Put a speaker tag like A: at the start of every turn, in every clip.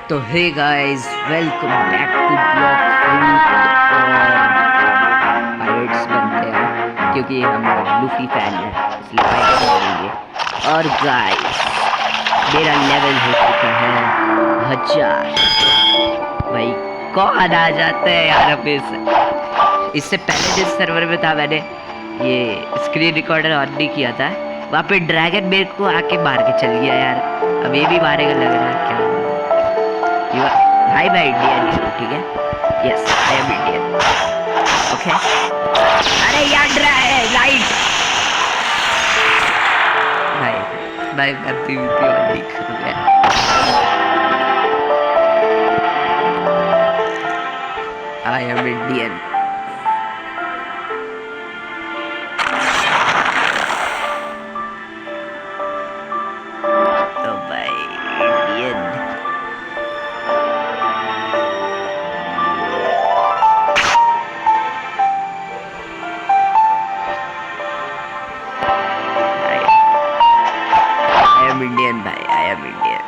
A: तो hey guys, welcome back to blog free और pirates बनते हैं क्योंकि हम लूफी फैन हैं, इसलिए पायरेट्स करेंगे। और गाइस, मेरा लेवल हो चुका है 1000। भाई कौन आ जाता है यार हमेशा। इससे पहले जिस सर्वर में था मैंने ये स्क्रीन रिकॉर्डर ऑन नहीं किया था, वहाँ पे ड्रैगन मेरे को आके मार के चल गया यार। अब ये भी मारेगा लग रहा है। क्या भाई मैं इंडियन हूँ, ठीक है। Yes I am Indian. Okay. अरे यार लाइट भाई भाई मैं पीवीपी वाली कर गया। I am Indian. तो भाई इंडियन इंडियन भाई, I am Indian.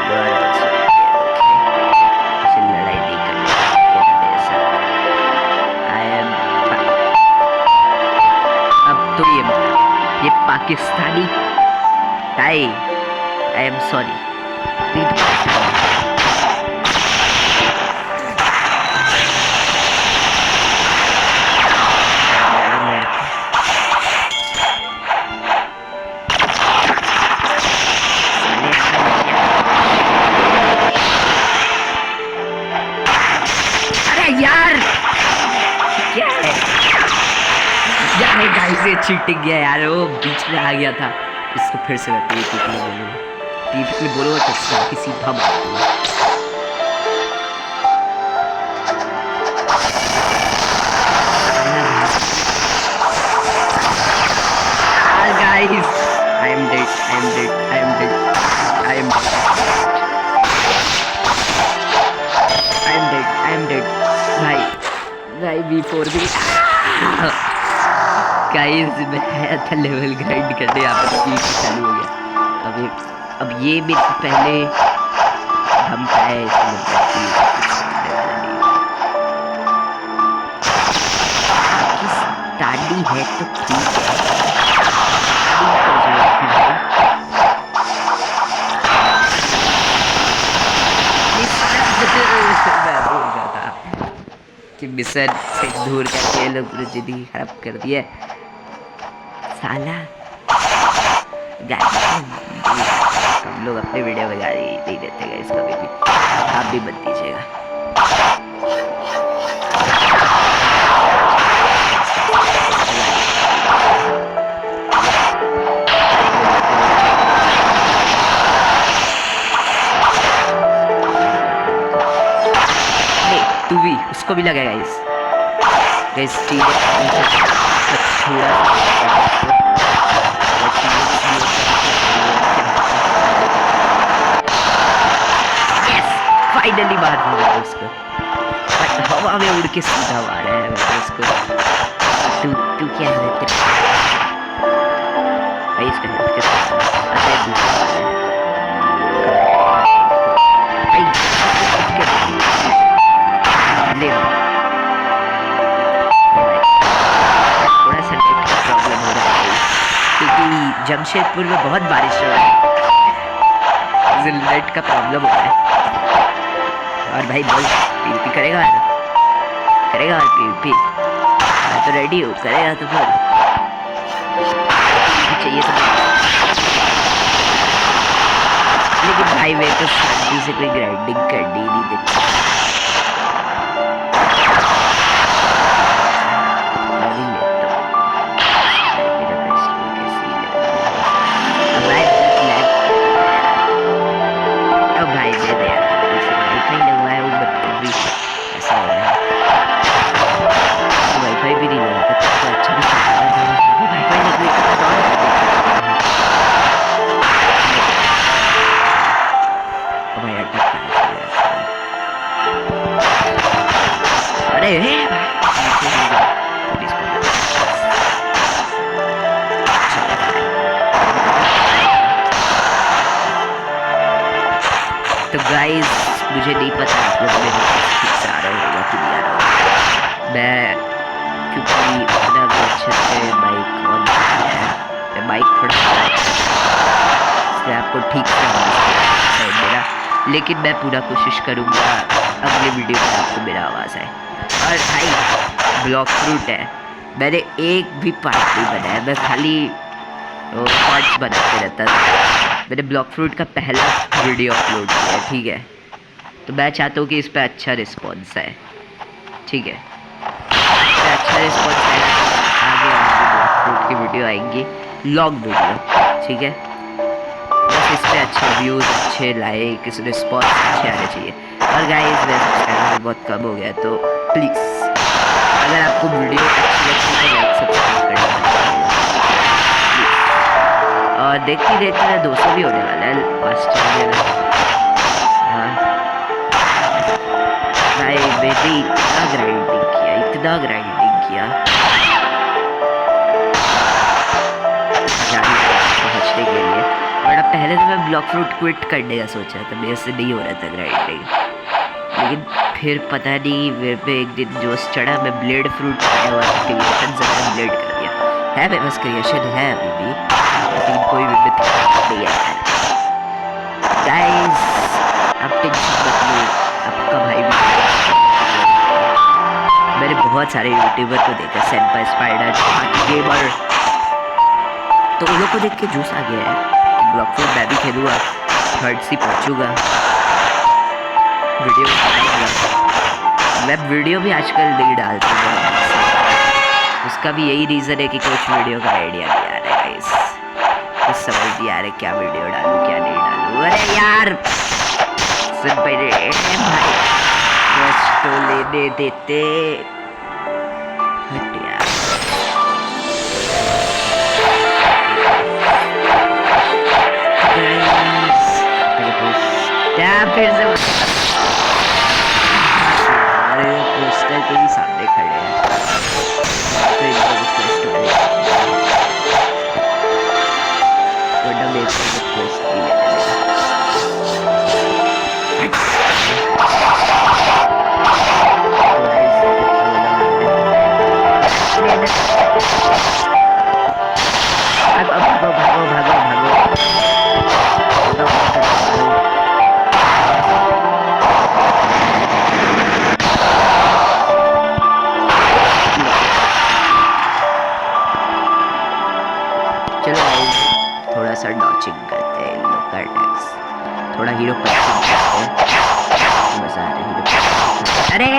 A: You are also Indian, okay. किसी लड़ाई नहीं करनी मेरे साथ। आई एम अब तो ये पाकिस्तानी भाई, आई एम सॉरी। गाइस ये चीटिंग गया यार, वो बीच में आ गया था। इसको फिर से मैं पीपी के लिए बोलूँगा तो सीधा मार दूँगा। Guys, I am dead. I am dead. I am dead. I am dead. I am dead. I am dead. भाई B4 भी गाइस, मैं था लेवल ग्राइंड करने, यहाँ पर पीक चालू हो गया। अब ये मेरे से पहले धमका है, इसलिए पाकिस्तानी है तो ठीक है। कि मिशन से दूर करके ये लोग जिंदगी खराब कर दी है साला। हम लोग अपने वीडियो में गाली नहीं देते हैं, इसका भी आप भी मत दीजिएगा। तू भी उसको भी लगेगा गाइस फाइनली मार दिया उसको। हवा में उड़ के सीधा मारा है उसको। तू क्या है भाई, इसका हेल्थ के थोड़ा सा प्रॉब्लम हो रहा है क्योंकि जमशेदपुर में बहुत बारिश हो रहा है, नेट का प्रॉब्लम हो रहा है। और भाई बोल पीवीपी करेगा और पीवीपी मैं तो रेडी हूँ। करेगा तो बोल चाहिए तो। लेकिन भाई मैं तो शांति से कोई ग्राइंडिंग करनी नहीं देती। तो गाइस मुझे नहीं पता आप लोग मेरे ठीक से आ रहा होगा कि नहीं आ रहा होगा। मैं क्योंकि अपना भी अच्छे से माइक ऑन किया है, मैं माइक थोड़ा इसलिए आपको ठीक से आवाज़ है मेरा, लेकिन मैं पूरा कोशिश करूँगा अगले वीडियो में आपको मेरा आवाज़ आए। और भाई ब्लॉक फ्रूट है, मैंने एक भी पार्ट नहीं बनाया, मैं खाली पार्ट्स बनाते रहता था। मैंने ब्लॉक फ्रूट का पहला वीडियो अपलोड किया है, ठीक है, तो मैं चाहता हूँ कि इस पर अच्छा रिस्पॉन्स आए, ठीक है, इस पर अच्छा रिस्पॉन्स आएगा तो आगे ब्लॉक फ्रूट की वीडियो आएंगी, लॉन्ग वीडियो, ठीक है। बस इस पर अच्छे व्यूज़, अच्छे लाइक, इस रिस्पॉन्स अच्छे आने चाहिए। और गाइस मेरा सब्सक्राइबर बहुत कम हो गया, तो प्लीज़ अगर आपको वीडियो अच्छी लगती है तो लाइक सब्सक्राइब करना मत भूलिएगा। और देखते देखते 200 भी होने वाला है लास्ट टाइम में। हाँ भाई बेबी इतना ग्राइंडिंग किया पहुँचने के लिए, और पहले तो मैं ब्लॉक फ्रूट क्विट करने का सोचा था, मेरे से नहीं हो रहा था ग्राइंडिंग, लेकिन फिर पता नहीं मेरे पे एक दिन जोश चढ़ा, मैं ब्लेड फ्रूट खाया हुआ क्रिएशन से ब्लेड कर दिया है, मेरे पास क्रिएशन है अभी भी, लेकिन कोई भी नहीं है। गाइस अब टेंशन मत लो, आपका भाई भी, मैंने बहुत सारे यूट्यूबर को देखा, सेनपाई स्पाइडर, गेमर, तो उन लोग को देख के जूस आ गया है कि ब्लॉक फ्रूट मैं भी खेलूँगा, थर्ड सी पहुँचूँगा, वीडियो बनाऊँगा। मैं वीडियो भी आजकल नहीं डालता हूँ, उसका भी यही रीज़न है कि कुछ वीडियो का आइडिया नहीं आ रहा है गाइस, कुछ समझ नहीं आ रहा क्या वीडियो डालूँ क्या नहीं डालूँ। अरे यार सुन पहले भाई बस तो लेने देते, हट यार। क्या फिर से अरे पोस्टर के ही सामने खड़े हैं, तो इनको रिक्वेस्ट वरना मेरे को रिक्वेस्ट भी ले भागो भागो भागो भागो थोड़ा सा डॉचिंग करते हैं, लोकल टैक्स, थोड़ा हीरो पंचिंग करते हैं, मजा आ रहा है अरे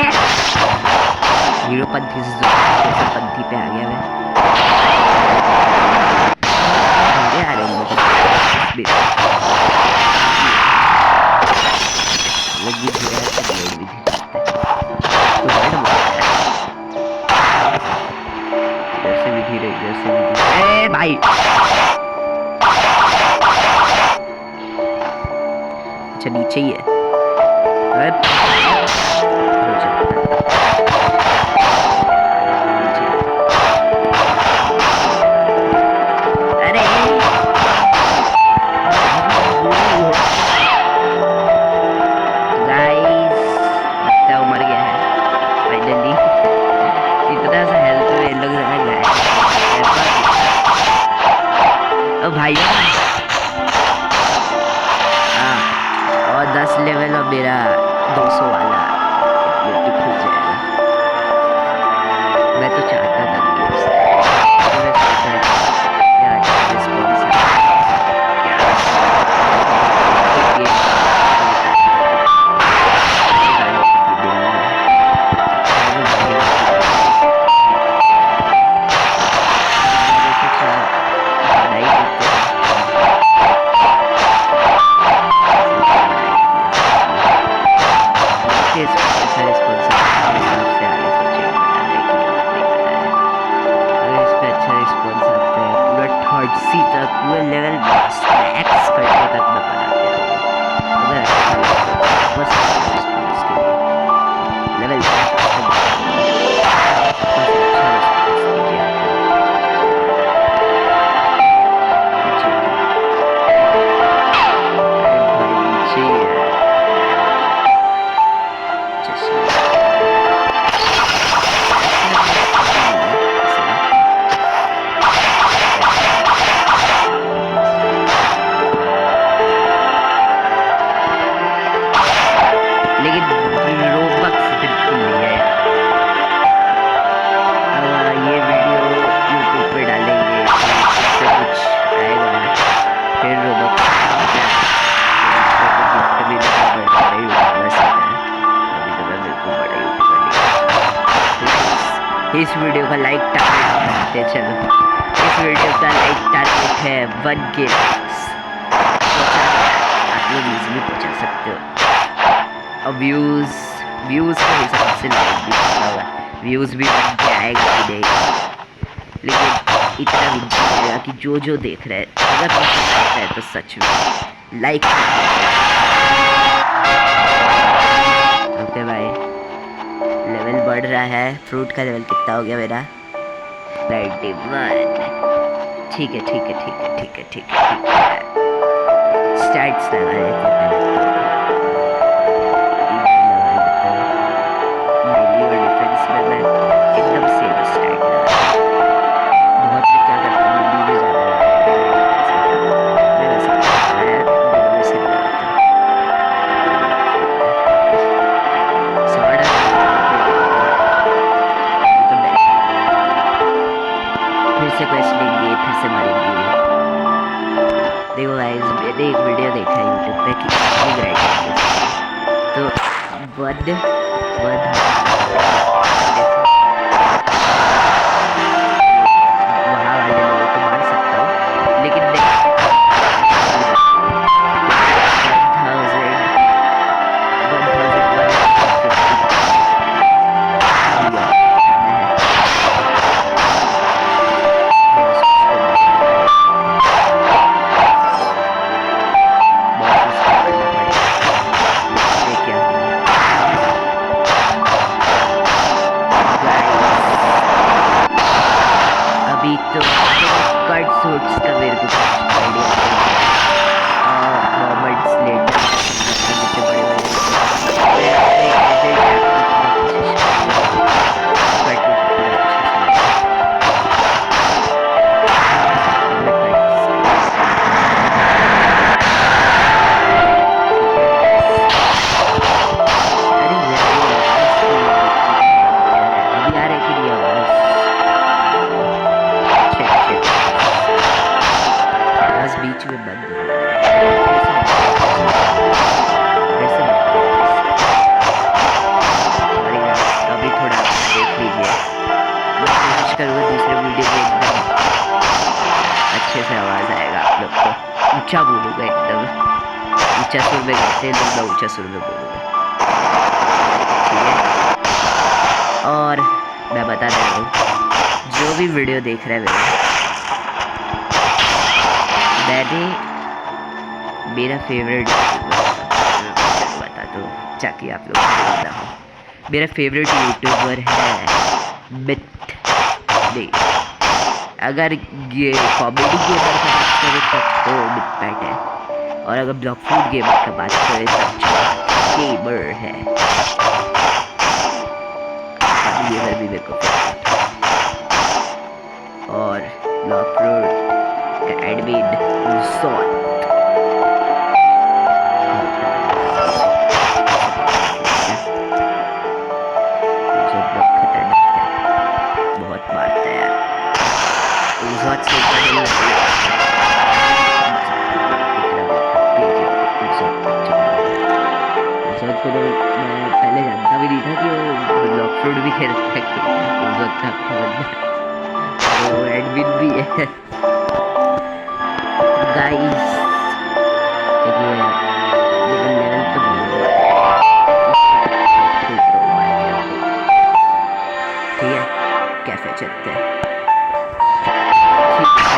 A: हीरो पंथी से पंथी पे आ गया मैं, आ रहे हैं लगी जैसे भी धीरे ए भाई अच्छा नीचे ही है, भाई हाँ, और 10 लेवल और मेरा 200 वाला खुल जाएगा। मैं तो चाहता था कि सी तक पूरे लेवल मैक्स करने तक मैं बनाते रहूँगा, अगर अच्छा लगता बस रिस्पॉन्स के लिए लेवल इस वीडियो का लाइक टारगेट करते चलो। इस वीडियो का लाइक टारगेट है 1K। आप लोग इजीली पहुंचा सकते हो। और व्यूज़ के हिसाब से लाइक भी करना होगा। व्यूज़ भी बन के आएगा कि नहीं, लेकिन इतना भी आएगा कि जो देख रहे हैं अगर पसंद आता है तो सच में लाइक। ओके भाई, लेवल बढ़ रहा है। फ्रूट का लेवल कितना हो गया मेरा? 91। ठीक है ठीक है ठीक है ठीक है ठीक है ठीक है। स्टैट्स लगा लेते हैं मेली और डिफेंस में मैं एकदम सेम स्टैट लगा। बहुत क्या करता हूँ मेली में ज़्यादा मैं वैसे दोनों में से लगाता हूँ। सॉर्ड फिर से क्वेश्चन लेंगे, फिर से मारेंगे। देखो गाइस, मैंने एक वीडियो देखा है यूट्यूब पे कि स्टिंग राइटिंग तो वन वहाँ वाले लोगों को मार सकता हूँ, लेकिन नहीं 50 रुपये करते हैं तो मैं 50 रुपये बोलूँगा, ठीक है। और मैं बता दे रहा हूँ जो भी वीडियो देख रहे हैं मेरा फेवरेट बता दो ताकि आप लोग को पता हो। मेरा फेवरेट यूट्यूबर है मिथ डे। अगर ये कॉमेडी गेमर की बात करें तब तो मिथ पैट है, और अगर ब्लॉक फूड गेमर की बात करें तब गेमर है। गेमर भी मेरे को और ब्लॉक फूड का एडमिन सॉट बहुत मारता है को तो मैं पहले जानता भी नहीं था कि वो ब्लॉक फ्रूट भी खेलता है, वो एडमिन भी है गाइस। लेवल तो ठीक है, कैफे चलते हैं।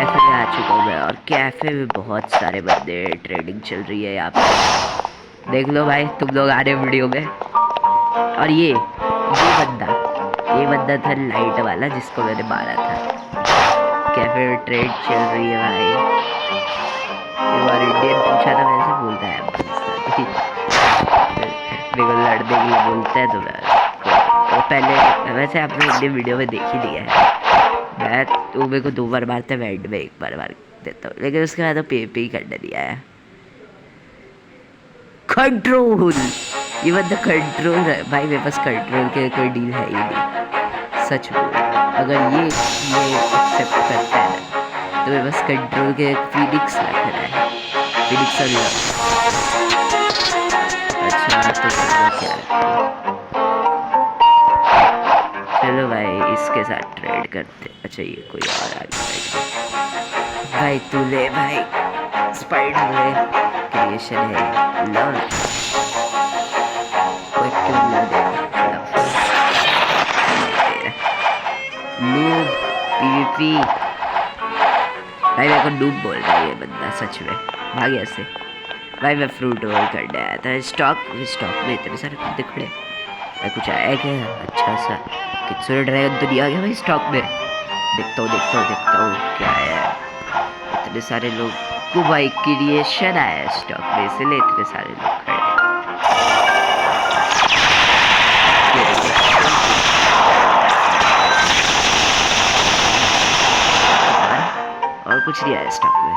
A: कैफे में आ चुका हूँ मैं, और कैफे में बहुत सारे बंदे ट्रेडिंग चल रही है यहाँ पे। देख लो भाई, तुम लोग आ रहे हो वीडियो में। और ये बंदा था लाइट वाला जिसको मैंने मारा था। कैफे में ट्रेड चल रही है भाई। एक बार इंडियन पूछा था, वैसे बोलता है मेरे को लड़ने के लिए बोलता है, तो मैं पहले वैसे आपने इंडियन वीडियो में देख ही लिया है। मैं तो मेरे को 2 बार मारता है, मैं में एक बार मार देता हूँ, लेकिन उसके बाद तो पे ही करने दिया है। कंट्रोल, ये बंदा कंट्रोल है भाई। मेरे पास कंट्रोल के कोई डील है ही नहीं, सच बोल। अगर ये एक्सेप्ट करता है ना, तो मेरे पास कंट्रोल के फिनिक्स रख रहा है, फिनिक्स और अच्छा तो क्या है। चलो भाई इसके साथ ट्रेड करते। अच्छा ये कोई और आ गया भाई, तू ले भाई, स्पाइडर ले, क्रिएशन है, लव कोई क्यों ना दे, नूब पीवीपी भाई, मेरे को नूब बोल रहा है ये बंदा सच में, भाग यहाँ से भाई। मैं फ्रूट रोल करने आया था, स्टॉक में इतने सारे कुत्ते खड़े, कुछ आया क्या अच्छा सा, कित्सुरे ड्रैगन तो नहीं आ गया भाई स्टॉक में, देखता हूँ क्या है। इतने सारे लोग को भाई क्रिएशन आया है स्टॉक में, इसलिए इतने सारे लोग खड़े हैं। और कुछ नहीं आया स्टॉक में,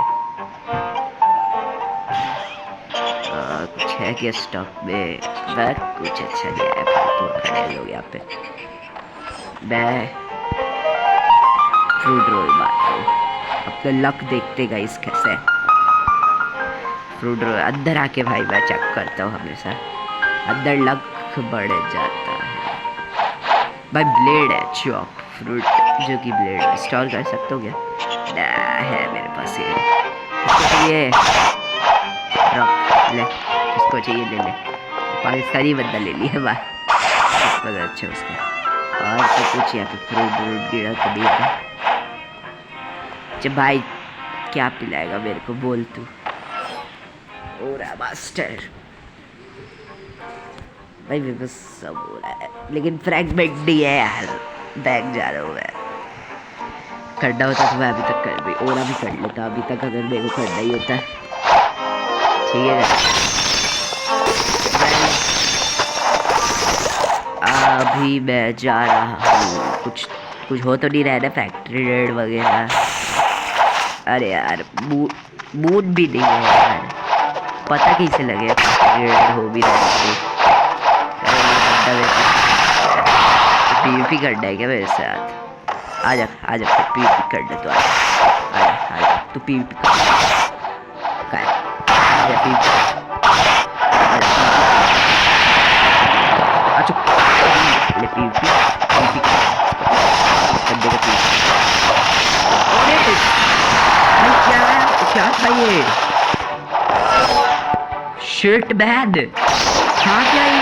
A: कुछ है क्या स्टॉक में, बस कुछ अच्छा नहीं आया, तो खड़े लोग यहाँ पे। मैं फ्रूट रोल मारता हूँ, अपना लक देखते गाइस कैसे फ्रूट रोल अंदर आके भाई मैं चेक करता हूँ, हमेशा अंदर लक बढ़ जाता है भाई। ब्लेड है चॉप फ्रूट, जो कि ब्लेड है, स्टोर कर सकते हो क्या? ना है मेरे पास ये, इसको चाहिए रख ले, इसको चाहिए ले ले, पाकिस्तानी बंदा ले लिया बात, बड़ा अच्छा उसका। और तो कुछ यहाँ पे फ्रूट गिरा तो दिया था। भाई क्या पिलाएगा मेरे को बोल तू, ओरा मास्टर भाई मेरे को सब हो रहा है, लेकिन फ्रैगमेंट नहीं है यार, बैग जा रहा हूँ मैं। करना होता तो मैं अभी तक कर भी, ओरा भी कर लेता अभी तक, अगर मेरे को करना ही होता। ठीक है अभी मैं जा रहा हूँ, कुछ हो तो नहीं रहा है ना फैक्ट्री रेड वगैरह। अरे यार मूड भी नहीं है यार, पता कैसे लगे रेड हो भी रहा है। पीवीपी करना है क्या मेरे साथ? आजा पीवीपी करना तो आजा तू पीवीपी कर, क्या था ये शिट बैड, हाँ क्या ये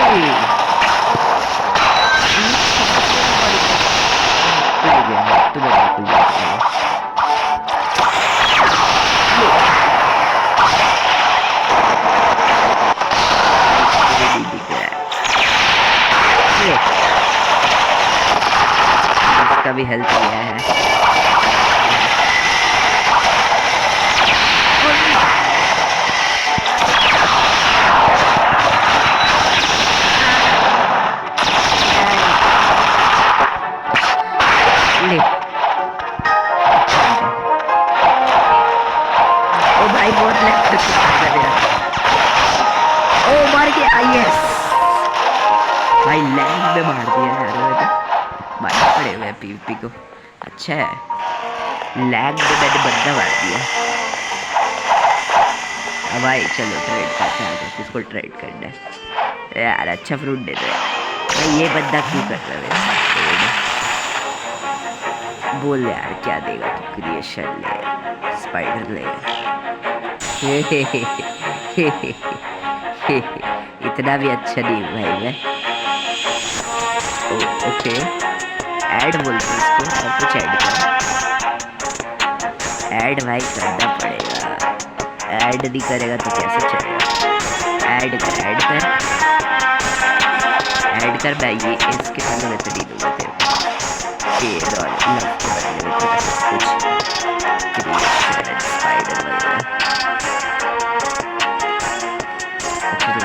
A: इसका भी हेल्प किया है। ओ भाई बहुत लेफ्ट ओ मार के आईएस भाई, लैग में मार दिया यार, मार पड़े हुए पीवीपी को। अच्छा है लैग में मैंने बंदा मार दिया। अब भाई चलो ट्रेड करते हैं, किसको ट्रेड करना है यार, अच्छा फ्रूट दे दो भाई। ये बंदा क्यों कर रहा है, बोल यार क्या देगा तू? क्रिएशन ले, स्पाइडर ले, इतना भी अच्छा नहीं भाई मैं। ओके ऐड बोलते हैं इसको, और कुछ ऐड कर, ऐड भाई करना पड़ेगा, ऐड नहीं करेगा तो कैसे चलेगा? ऐड कर भाई, ये इसके साथ मैं तो नहीं दूंगा तेरे को, ये लव के बदले में कुछ क्रिएशन स्पाइडर वगैरह। अच्छा तो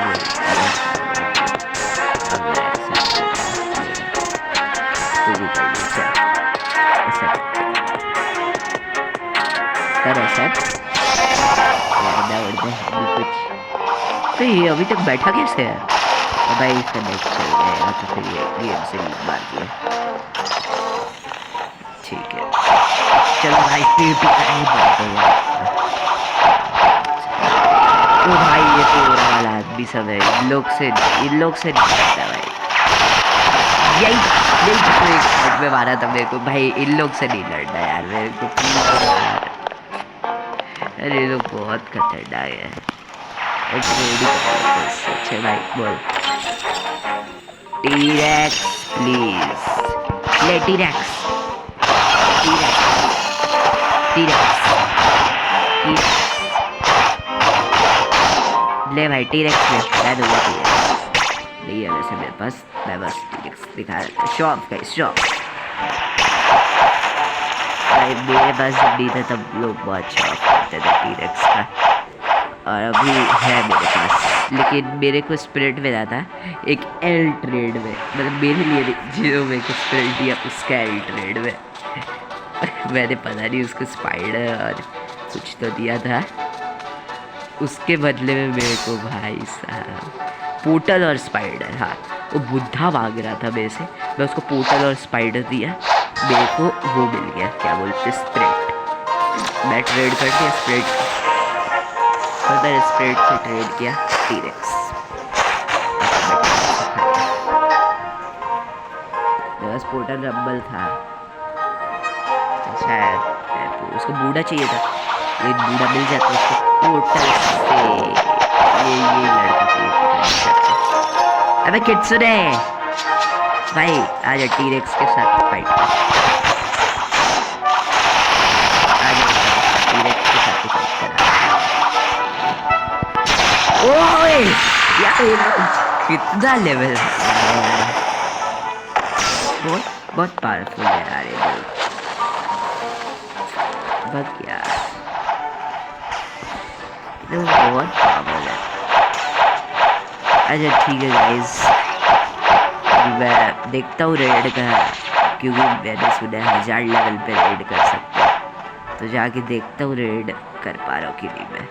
A: तू भी कर ले, ऐसा कर ऐसा कुछ। तो ये अभी तक बैठा कैसे है भाई? इसका नेट चल गया तो फिर ये गेम से मार दिया। ठीक है चलो भाई पीवीपी नहीं बढ़ते हैं। ओ भाई ये तो वाला आदमी सब है, इन लोग से नहीं बनता भाई, यही यही तो एक साइड में मारा था मेरे को भाई। इन लोग से नहीं लड़ना यार मेरे को प्लीज यार। अरे ये लोग बहुत खतरनाक है। एक रेडी कर लेते हैं इससे। अच्छा भाई बोल टी-रेक्स प्लीज। ले टी-रेक्स टी-रेक्स टी-रेक्स ले भाई टी-रेक्स ले। मैं दूंगा टी-रेक्स नहीं है वैसे मेरे पास। मैं बस टी-रेक्स दिखा रहा था। शॉप गाइस शॉप भाई मेरे पास जब नहीं था तब लोग बहुत शौक करते थे टी-रेक्स का। और अभी है मेरे पास लेकिन मेरे को स्पिरिट मिला था एक एल ट्रेड में। मतलब मेरे लिए जो मेरे को स्पिरिट दिया उसका एल ट्रेड में मैंने पता नहीं उसको स्पाइडर और कुछ तो दिया था। उसके बदले में मेरे को भाई साहब पोर्टल और स्पाइडर। हाँ वो बुद्धा मांग रहा था मेरे से। मैं उसको पोर्टल और स्पाइडर दिया। मेरे को वो मिल गया क्या बोलते स्पिरिट। मैं ट्रेड कर दिया स्पिरिट। फिर स्पिरिट से ट्रेड किया टी-रेक्स। बस पोर्टल रंबल था शायद। उसको बूढ़ा चाहिए था लेकिन बूढ़ा मिल जाता उसको पोर्टल से। ये लड़का चाहिए। अबे किट्सुने भाई आज टी-रेक्स के साथ फाइट आज टी-रेक्स के साथ फाइट करा। ओए यार ये कितना लेवल बहुत पावरफुल है यार ये बस यार बहुत पावरफुल है। अच्छा ठीक है गाइस मैं देखता हूँ रेड का क्योंकि मैंने सुना है 1000 लेवल पे रेड कर सकते हैं। तो जाके देखता हूँ रेड कर पा रहा हूँ कि नहीं। मैं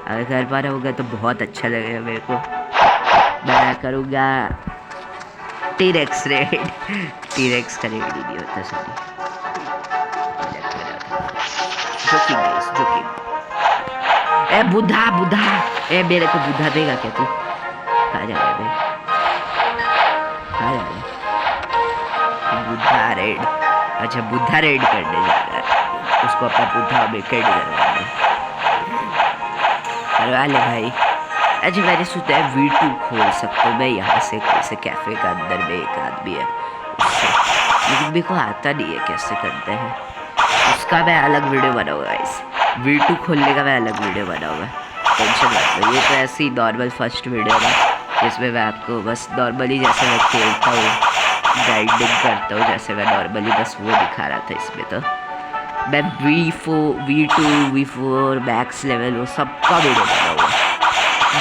A: अगर कर पा रहा होगा तो बहुत अच्छा लगेगा मेरे को। मैं करूँगा टी-रेक्स रेड। टी-रेक्स का रेड ही नहीं होता सॉरी जोकिंग। ए बुद्धा बुद्धा ए मेरे को बुद्धा देगा क्या तू। कहाँ जा रहा है भाई कहाँ जा रहा है। बुद्धा रेड। अच्छा बुद्धा रेड करने जा रहा है। उसको अपना बुद्धा विकेट करवा ले भाई। अच्छा मैंने सोचा है V2 खोल सकता हूँ मैं यहाँ से कैसे कैफे का अंदर में एक आदमी है उससे। लेकिन मेरे को आता नहीं है कैसे करते हैं। उसका मैं अलग वीडियो बनाऊंगा इस V2 खोलने का मैं अलग वीडियो बनाऊंगा। टेंशन मत लो। ये तो ऐसी नॉर्मल फर्स्ट वीडियो है जिसमें मैं आपको बस नॉर्मली जैसे मैं खेलता हूँ गाइडिंग करता हूँ जैसे मैं नॉर्मली बस वो दिखा रहा था। इसमें तो मैं V2 V4 मैक्स लेवल वो सब का वीडियो बनाऊंगा।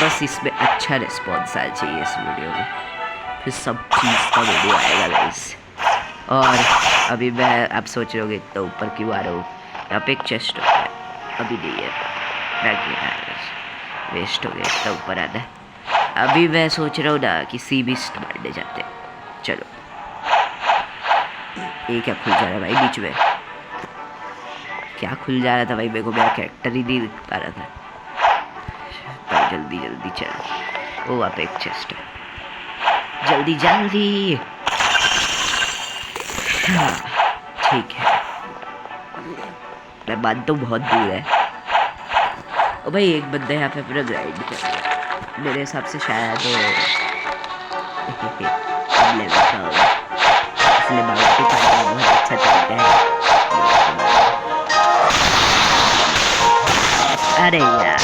A: बस इसमें अच्छा रिस्पॉन्स आना चाहिए इस वीडियो में फिर सब चीज़ का वीडियो आएगा गाइस। और अभी मैं आप सोच रहे होगे इतना ऊपर क्यों आ रहा हूँ। यहाँ पे एक चेस्ट होता है अभी नहीं है वेस्ट हो गया इतना ऊपर आना। अभी मैं सोच रहा हूँ ना कि सी बीस्ट मारने जाते हैं। चलो ये क्या खुल जा रहा है भाई बीच में। क्या खुल जा रहा था भाई मेरे को मेरा कैरेक्टर ही नहीं दिख पा रहा था भाई। जल्दी जल्दी चलो। वो वहाँ पे एक चेस्ट है जल्दी जल्दी। हाँ ठीक है मैं मानता हूँ बहुत दूर है। ओ भाई एक बंदा यहाँ पे पूरा ग्राइंड कर रहा है मेरे हिसाब से शायद लेवल का होगा इसलिए बाउंड्री पाना बहुत अच्छा तरीका है। अरे यार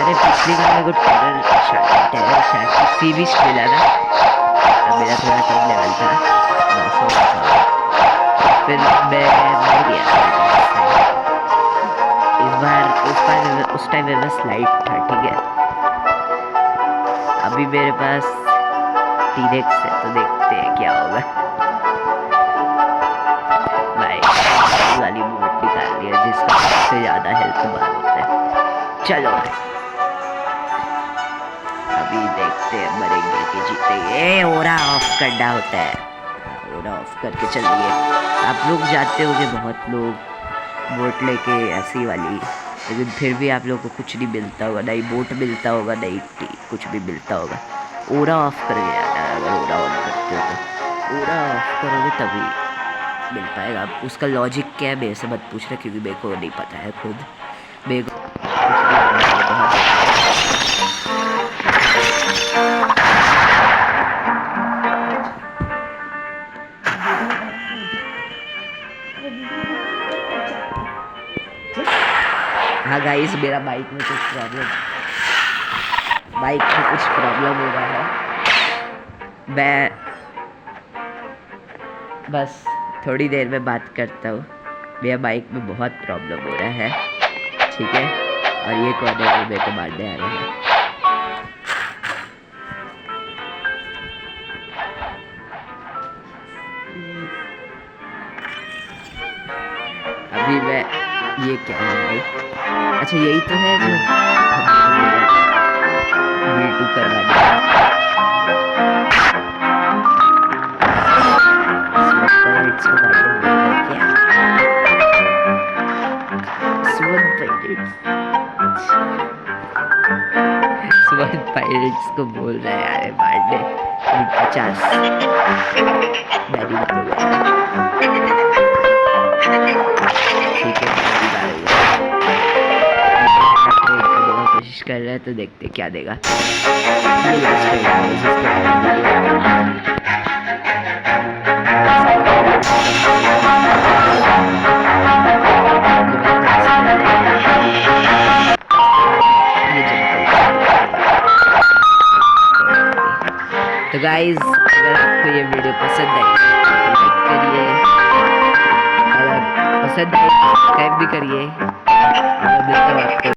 A: अरे पिछली बार मेरे को टेरर शायद सी बीस्ट मिला था। अब मेरा थोड़ा कम लेवल था 900 का। फिर मैं मर गया इस बार। उस टाइम मेरे पास लाइट था ठीक है। अभी मेरे पास टी-रेक्स है तो देखते हैं क्या होगा। भाई वाली मूव निकाल दिया जिसका सबसे ज़्यादा हेल्थ बार होता है। चलो अभी देखते हैं मरेंगे कि जीतेंगे। ओरा ऑफ करना होता है। ओरा ऑफ करके चलिए। आप लोग जाते होंगे बहुत लोग वोट लेके ऐसी वाली लेकिन फिर भी आप लोगों को कुछ नहीं मिलता होगा, नहीं बोट मिलता होगा, नहीं कुछ भी मिलता होगा। ओरा ऑफ करके जाना है, अगर ओरा ऑन करते हो तो ओरा ऑफ करोगे तभी मिल पाएगा। उसका लॉजिक क्या है मेरे से मत पूछ रहे, क्योंकि मेरे को नहीं पता है खुद। मेरे को हाँ गाइस, मेरा बाइक में कुछ प्रॉब्लम हो रहा है। मैं बस थोड़ी देर में बात करता हूँ। मेरा बाइक में बहुत प्रॉब्लम हो रहा है, ठीक है। और ये कौन है जो मेरे को मारने आ रहे हैं? अभी मैं ये क्या है भाई? अच्छा यही तो है जो वीटू करवाने पायरेट्स को बोल रहा है यार मारने 50 बैरी बात हो गया। ठीक है कोशिश कर रहा है तो देखते क्या देगा। तो गाइज अगर आपको ये वीडियो पसंद आई तो लाइक करिए, अगर पसंद आई तो सब्सक्राइब भी करिए। मैं मिलता हूँ आपको